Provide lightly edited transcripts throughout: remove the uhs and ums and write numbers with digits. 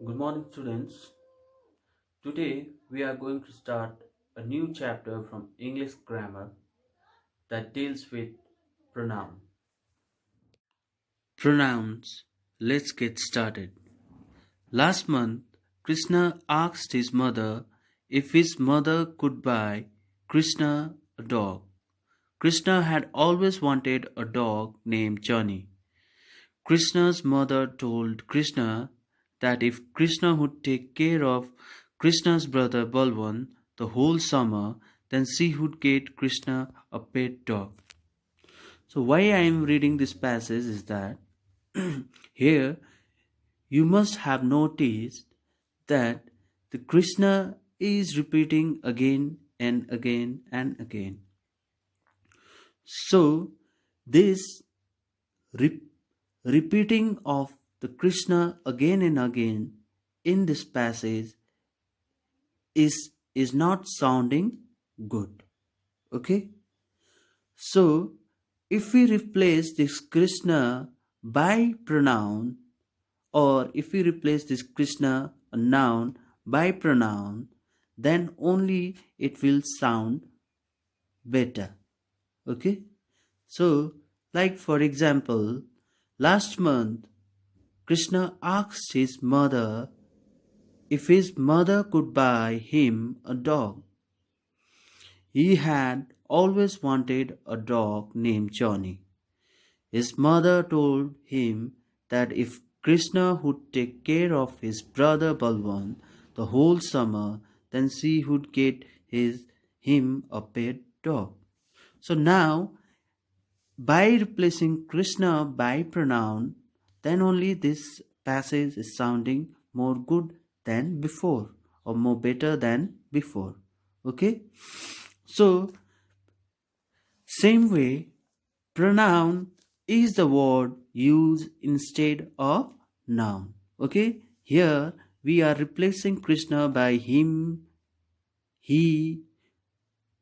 Good morning, students. Today we are going to start a new chapter from English grammar that deals with pronoun. Pronouns. Let's get started. Last month, Krishna asked his mother if his mother could buy Krishna a dog. Krishna had always wanted a dog named Johnny. Krishna's mother told Krishna that if Krishna would take care of Krishna's brother Balwan the whole summer, then she would get Krishna a pet dog. So, why I am reading this passage is that here you must have noticed that the Krishna is repeating again and again and again. So, this repeating of the Krishna again and again in this passage is not sounding good. Okay? So if we replace this Krishna by pronoun, or if we replace this Krishna a noun by pronoun, then only it will sound better. Okay? So, like for example, last month Krishna asked his mother if his mother could buy him a dog. He had always wanted a dog named Johnny. His mother told him that if Krishna would take care of his brother Balwan the whole summer, then she would get him a pet dog. So now, by replacing Krishna by pronoun, then only this passage is sounding more good than before, or more better than before. Okay? So, same way, pronoun is the word used instead of noun. Okay? Here we are replacing Krishna by him, he.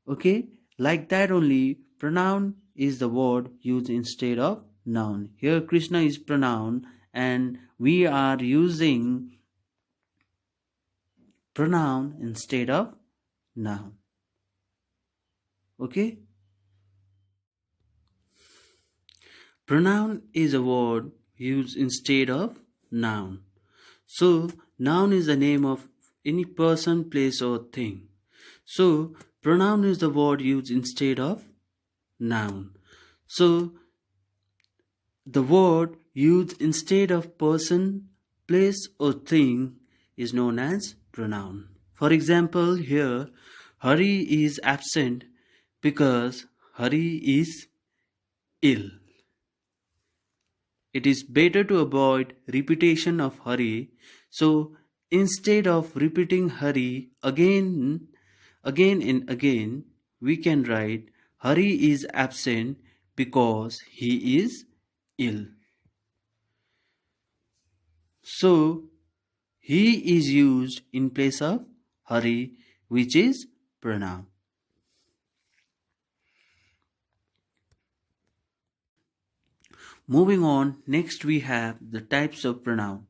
Okay? Like that only, pronoun is the word used instead of noun. Here Krishna is pronoun and we are using pronoun instead of noun. Okay? Pronoun is a word used instead of noun. So, noun is the name of any person, place, or thing. So, pronoun is the word used instead of noun. So, the word used instead of person, place, or thing is known as pronoun. For example, here Hari is absent because Hari is ill. It is better to avoid repetition of Hari. So instead of repeating Hari again and again, we can write Hari is absent because he is ill. So he is used in place of Hari, which is pronoun. Moving on, next we have the types of pronoun.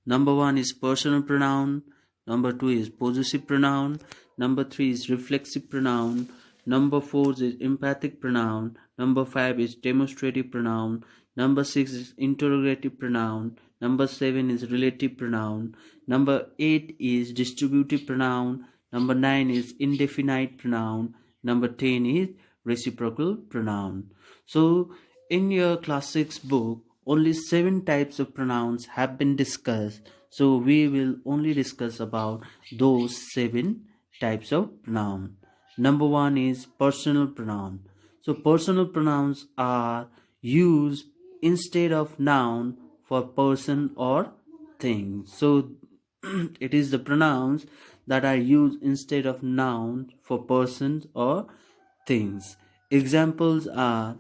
Number 1 is personal pronoun. Number 2 is possessive pronoun. Number 3 is reflexive pronoun. Number 4 is emphatic pronoun. Number 5 is demonstrative pronoun. Number 6 is interrogative pronoun. Number 7 is relative pronoun. Number 8 is distributive pronoun. Number 9 is indefinite pronoun. Number 10 is reciprocal pronoun. So, in your class 6 book, only 7 types of pronouns have been discussed. So we will only discuss about those 7 types of pronoun. Number 1 is personal pronoun. So personal pronouns are used instead of noun for person or thing. So it is the pronouns that are used instead of noun for persons or things. Examples are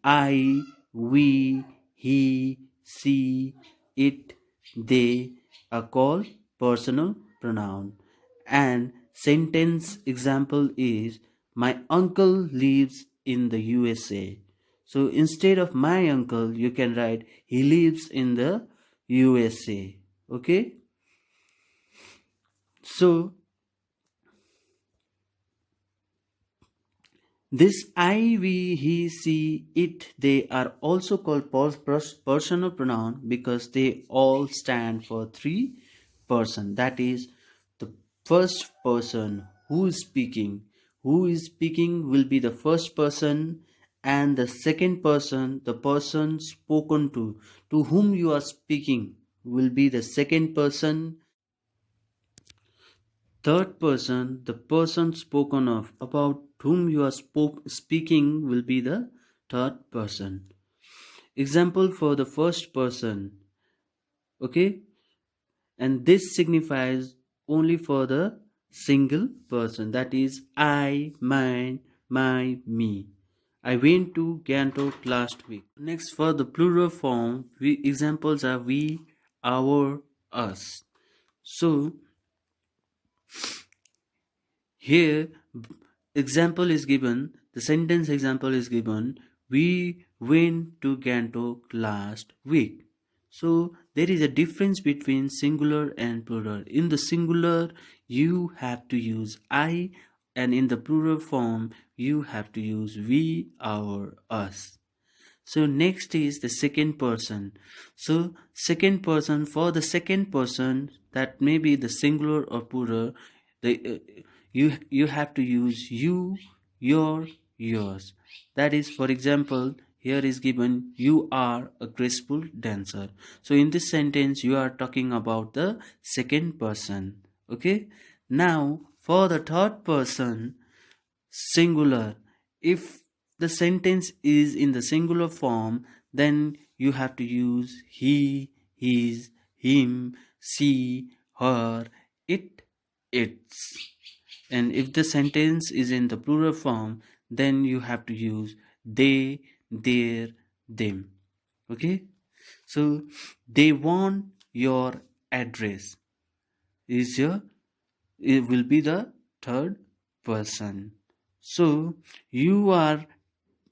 I, we, he, she, it, they are called personal pronoun. And sentence example is my uncle lives in the USA. So instead of my uncle, you can write he lives in the USA. Okay? So this I, we, he, she, it, they are also called personal pronoun because they all stand for three person. That is, the first person who is speaking. Who is speaking will be the first person, and the second person, the person spoken to whom you are speaking, will be the second person. Third person, the person spoken of, about whom you are speaking, will be the third person. Example for the first person, okay? And this signifies only for the single person, that is, I, mine, my, me. I went to Gantok last week. Next, for the plural form, examples are we, our, us. So, here example is given, the sentence example is given, we went to Gantok last week. So there is a difference between singular and plural. In the singular you have to use I, and in the plural form you have to use we, our, us. So next is the second person. So second person, for the second person, that may be the singular or plural, you have to use you, your, yours. That is, for example, here is given, you are a graceful dancer. So in this sentence you are talking about the second person. Okay. Now for the third person, singular, if the sentence is in the singular form, then you have to use he, his, him, she, her, it, its. And if the sentence is in the plural form, then you have to use they, their, them. Okay. So they want your address is your, it will be the third person. So you are,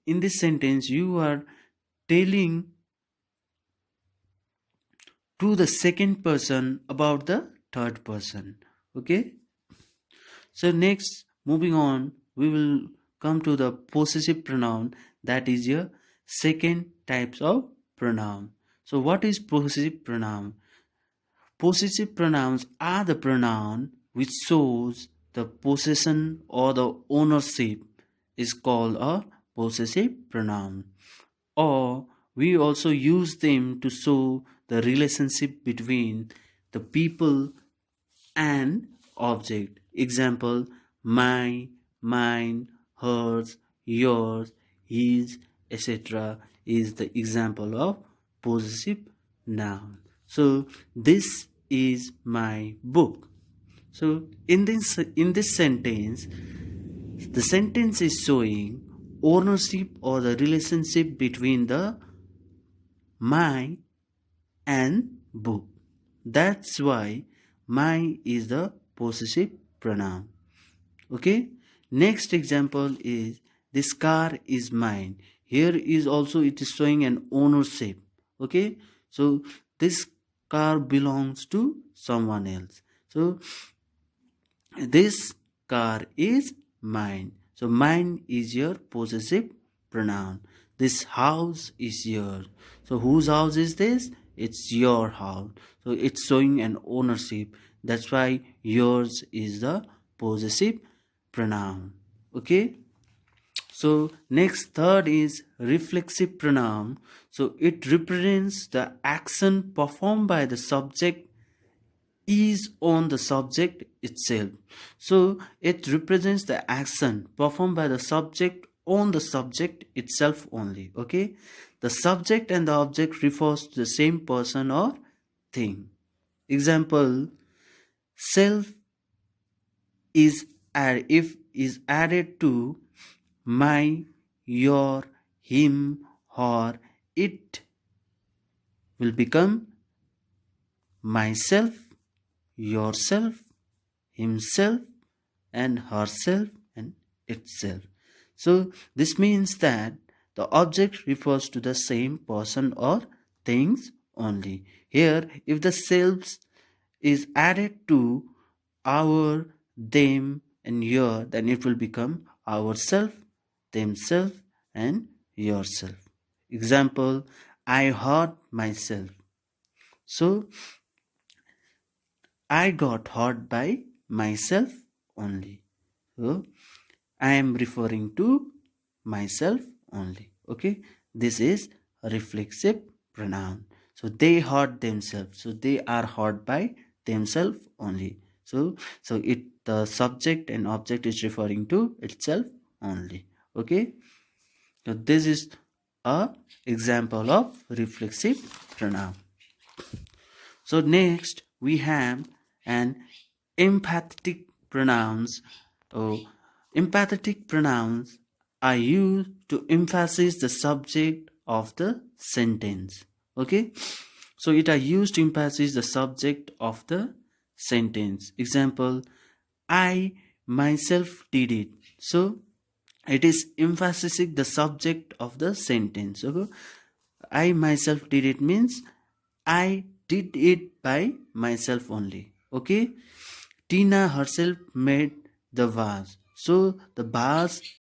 in this sentence you are telling to the second person about the third person. Okay. So next, moving on, we will come to the possessive pronoun, that is your second types of pronoun. So what is possessive pronoun? Possessive pronouns are the pronoun which shows the possession or the ownership is called a possessive pronoun. Or we also use them to show the relationship between the people and object. Example, my, mine, hers, yours, his, etc. is the example of possessive noun. So this is my book. So in this sentence, the sentence is showing ownership or the relationship between the my and book. That's why my is the possessive pronoun. Okay. Next example is this car is mine. Here is also it is showing an ownership. Okay. So this car belongs to someone else. So this car is mine. So mine is your possessive pronoun. This house is yours. So whose house is this? It's your house. So it's showing an ownership. That's why yours is the possessive pronoun. Okay. So next, third is reflexive pronoun. So it represents the action performed by the subject is on the subject itself. So it represents the action performed by the subject on the subject itself only. Okay. The subject and the object refers to the same person or thing. Example, self is if is added to my, your, him, her, it will become myself, yourself, himself, and herself, and itself. So this means that the object refers to the same person or things only. Here, if the self is added to our, them, and your, then it will become ourself, themself, and yourself. Example, I hurt myself. So I got hurt by myself only. So I am referring to myself only. Okay, this is a reflexive pronoun. So they hurt themselves. So they are hurt by themselves only. So it, the subject and object is referring to itself only. Okay, so this is a example of reflexive pronoun. So next we have an empathetic pronouns. Oh, empathetic pronouns are used to emphasize the subject of the sentence. Okay, so it are used to emphasize the subject of the sentence. Example, I myself did it. So it is emphasizing the subject of the sentence. Okay, I myself did it means I did it by myself only. Okay, Tina herself made the vase. So the vase